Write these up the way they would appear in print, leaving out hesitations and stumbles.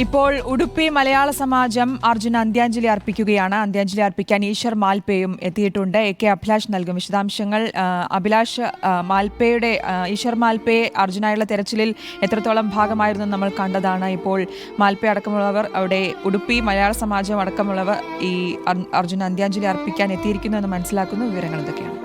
ഇപ്പോൾ ഉടുപ്പി മലയാള സമാജം അർജുന അന്ത്യാഞ്ജലി അർപ്പിക്കുകയാണ്. അന്ത്യാഞ്ജലി അർപ്പിക്കാൻ ഈശ്വർ മാൽപേയും എത്തിയിട്ടുണ്ട്. AK അഭിലാഷ് നൽകും വിശദാംശങ്ങൾ. അഭിലാഷ്, മാൽപേയുടെ ഈശ്വർ മാൽപേ അർജുനായുള്ള തെരച്ചിലിൽ എത്രത്തോളം ഭാഗമായിരുന്നു നമ്മൾ കണ്ടതാണ്. ഇപ്പോൾ മാൽപേ അടക്കമുള്ളവർ അവിടെ ഉടുപ്പി മലയാള സമാജം അടക്കമുള്ളവർ ഈ അർജുന അന്ത്യാഞ്ജലി അർപ്പിക്കാൻ എത്തിയിരിക്കുന്നു എന്ന് മനസ്സിലാക്കുന്നു. വിവരങ്ങൾ എന്തൊക്കെയാണ്?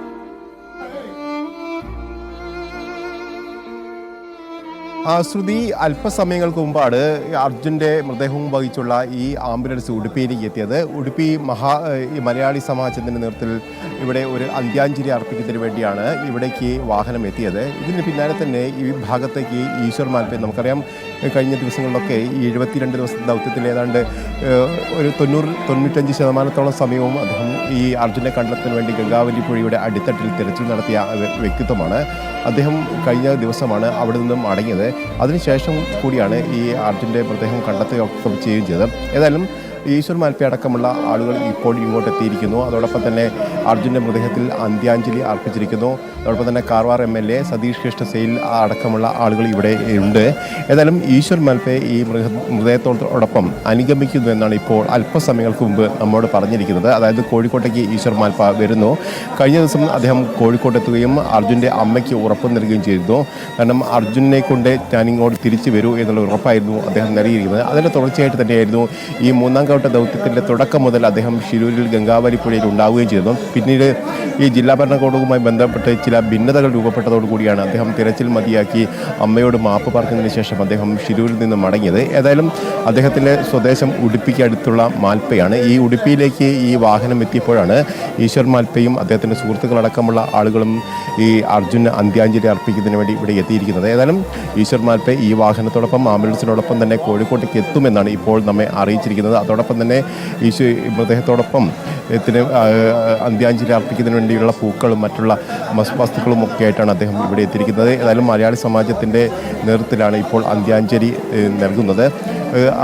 ശ്രുതി, അല്പസമയങ്ങൾക്ക് മുമ്പാണ് അർജുൻ്റെ മൃതദേഹവും വഹിച്ചുള്ള ഈ ആംബുലൻസ് ഉടുപ്പിയിലേക്ക് എത്തിയത്. ഉടുപ്പി മലയാളി സമാജത്തിൻ്റെ നേതൃത്വത്തിൽ ഇവിടെ ഒരു അന്ത്യാഞ്ജലി അർപ്പിക്കുന്നതിന് വേണ്ടിയാണ് ഇവിടേക്ക് വാഹനം എത്തിയത്. ഇതിന് പിന്നാലെ തന്നെ ഈ ഭാഗത്തേക്ക് ഈശ്വർ മാൽപേ, നമുക്കറിയാം കഴിഞ്ഞ ദിവസങ്ങളിലൊക്കെ ഈ 72 ദിവസത്തെ ദൗത്യത്തിൽ ഏതാണ്ട് ഒരു 90-95% സമയവും അദ്ദേഹം ഈ അർജുനെ കണ്ടെത്തുന്നതിന് വേണ്ടി ഗംഗാവലി പുഴയുടെ അടിത്തട്ടിൽ തിരച്ചിൽ നടത്തിയ വ്യക്തിത്വമാണ്. അദ്ദേഹം കഴിഞ്ഞ ദിവസമാണ് അവിടെ നിന്നും മടങ്ങിയത്. അതിനുശേഷം കൂടിയാണ് ഈ അർജുൻ്റെ മൃതദേഹം കണ്ടെത്തുകയൊക്കെ ചെയ്യുകയും ചെയ്തത്. ഏതായാലും ഈശ്വർ മാൽപേ അടക്കമുള്ള ആളുകൾ ഇപ്പോൾ ഇങ്ങോട്ട് എത്തിയിരിക്കുന്നു. അതോടൊപ്പം തന്നെ അർജുൻ്റെ മൃതദേഹത്തിൽ അന്ത്യാഞ്ജലി അർപ്പിച്ചിരിക്കുന്നു. അതോടൊപ്പം തന്നെ കാർവാർ MLA സതീഷ് കൃഷ്ണ സെയിൽ അടക്കമുള്ള ആളുകൾ ഇവിടെ ഉണ്ട്. ഏതായാലും ഈശ്വർ മാൽപേ ഈ മൃതദേഹത്തോടൊപ്പം അനുഗമിക്കുന്നു എന്നാണ് ഇപ്പോൾ അല്പസമയങ്ങൾക്ക് മുമ്പ് നമ്മോട് പറഞ്ഞിരിക്കുന്നത്. അതായത് കോഴിക്കോട്ടേക്ക് ഈശ്വർ മാൽപേ വരുന്നു. കഴിഞ്ഞ ദിവസം അദ്ദേഹം കോഴിക്കോട്ടെത്തുകയും അർജുൻ്റെ അമ്മയ്ക്ക് ഉറപ്പ് നൽകുകയും ചെയ്തിരുന്നു. കാരണം അർജുനെ കൊണ്ട് ഞാനിങ്ങോട്ട് തിരിച്ചു വരൂ എന്നുള്ള ഉറപ്പായിരുന്നു അദ്ദേഹം നൽകിയിരിക്കുന്നത്. അതിൻ്റെ തുടർച്ചയായിട്ട് തന്നെയായിരുന്നു ഈ മൂന്നാം ദൗത്യത്തിൻ്റെ തുടക്കം മുതൽ അദ്ദേഹം ഷിരൂരിൽ ഗംഗാവലി പുഴയിൽ ഉണ്ടാവുകയും ചെയ്തു. പിന്നീട് ഈ ജില്ലാ ഭരണകൂടവുമായി ബന്ധപ്പെട്ട് ചില ഭിന്നതകൾ രൂപപ്പെട്ടതോടുകൂടിയാണ് അദ്ദേഹം തിരച്ചിൽ മതിയാക്കി അമ്മയോട് മാപ്പ് പറഞ്ഞതിന് ശേഷം അദ്ദേഹം ഷിരൂരിൽ നിന്ന് മടങ്ങിയത്. ഏതായാലും അദ്ദേഹത്തിൻ്റെ സ്വദേശം ഉടുപ്പിക്ക് അടുത്തുള്ള മാൽപ്പയാണ്. ഈ ഉടുപ്പിയിലേക്ക് ഈ വാഹനം എത്തിയപ്പോഴാണ് ഈശ്വർ മാൽപ്പയും അദ്ദേഹത്തിൻ്റെ സുഹൃത്തുക്കളടക്കമുള്ള ആളുകളും ഈ അർജുന് അന്ത്യാഞ്ജലി അർപ്പിക്കുന്നതിന് വേണ്ടി ഇവിടെ എത്തിയിരിക്കുന്നത്. ഏതായാലും ഈശ്വർ മാൽപേ ഈ വാഹനത്തോടൊപ്പം ആംബുലൻസിനോടൊപ്പം തന്നെ കോഴിക്കോട്ടേക്ക് എത്തുമെന്നാണ് ഇപ്പോൾ നമ്മെ അറിയിച്ചിരിക്കുന്നത്. അതോടൊപ്പം തന്നെ മൃതദേഹത്തോടൊപ്പം അന്ത്യാഞ്ജലി അർപ്പിക്കുന്നതിന് വേണ്ടിയുള്ള പൂക്കളും മറ്റുള്ള വസ്തുക്കളും ഒക്കെ ആയിട്ടാണ് അദ്ദേഹം ഇവിടെ എത്തിയിരിക്കുന്നത്. ഏതായാലും മലയാളി സമാജത്തിൻ്റെ നേതൃത്വത്തിലാണ് ഇപ്പോൾ അന്ത്യാഞ്ജലി നൽകുന്നത്.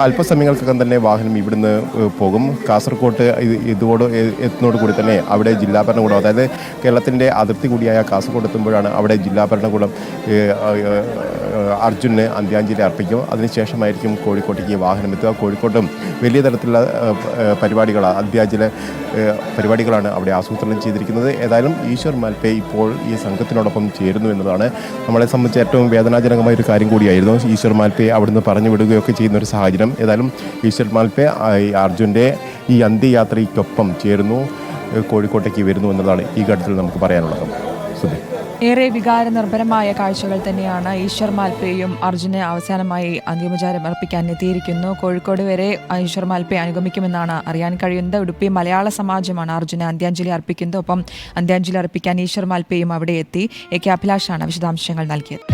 അല്പസമയങ്ങൾക്കകം തന്നെ വാഹനം ഇവിടുന്ന് പോകും. കാസർഗോഡ് ഇതോട് എത്തുന്നതോടുകൂടി തന്നെ അവിടെ ജില്ലാ ഭരണകൂടം, അതായത് കേരളത്തിൻ്റെ അതിർത്തി കൂടിയായ കാസർഗോഡ് എത്തുമ്പോഴാണ് അവിടെ ജില്ലാ ഭരണകൂടം അർജുന് അന്ത്യാഞ്ജലി അർപ്പിക്കും. അതിനുശേഷമായിരിക്കും കോഴിക്കോട്ടേക്ക് വാഹനം എത്തുക. കോഴിക്കോട്ടും വലിയ തരത്തിലുള്ള അന്ത്യാഞ്ജലി പരിപാടികളാണ് അവിടെ ആസൂത്രണം ചെയ്തിരിക്കുന്നത്. ഏതായാലും ഈശ്വർ മാൽപേ ഇപ്പോൾ ഈ സംഘത്തിനോടൊപ്പം ചേരുന്നു എന്നതാണ് നമ്മളെ സംബന്ധിച്ച് ഏറ്റവും വേദനാജനകമായ ഒരു കാര്യം കൂടിയായിരുന്നു. ഈശ്വർ മാൽപേ അവിടുന്ന് പറഞ്ഞു വിടുകയൊക്കെ ചെയ്യുന്ന ഒരു സാഹചര്യം. ഏതായാലും ഈശ്വർ മാൽപേ അർജുൻ്റെ ഈ അന്ത്യയാത്രയ്ക്കൊപ്പം ചേരുന്നു, കോഴിക്കോട്ടേക്ക് വരുന്നു എന്നതാണ് ഈ ഘട്ടത്തിൽ നമുക്ക് പറയാനുള്ളത്. ഏറെ വികാരനിർഭരമായ കാഴ്ചകൾ തന്നെയാണ്. ഈശ്വർ മാൽപേയും അർജുനെ അവസാനമായി അന്തിമോപചാരം അർപ്പിക്കാൻ എത്തിയിരിക്കുന്നു. കോഴിക്കോട് വരെ ഈശ്വർ മാൽപേ അനുഗമിക്കുമെന്നാണ് അറിയാൻ കഴിയുന്നത്. ഉടുപ്പി മലയാള സമാജമാണ് അർജുനെ അന്ത്യാഞ്ജലി അർപ്പിക്കുന്നത്. ഒപ്പം അന്ത്യാഞ്ജലി അർപ്പിക്കാൻ ഈശ്വർ മാൽപേയും അവിടെ എത്തി. AK അഭിലാഷാണ് വിശദാംശങ്ങൾ നൽകിയത്.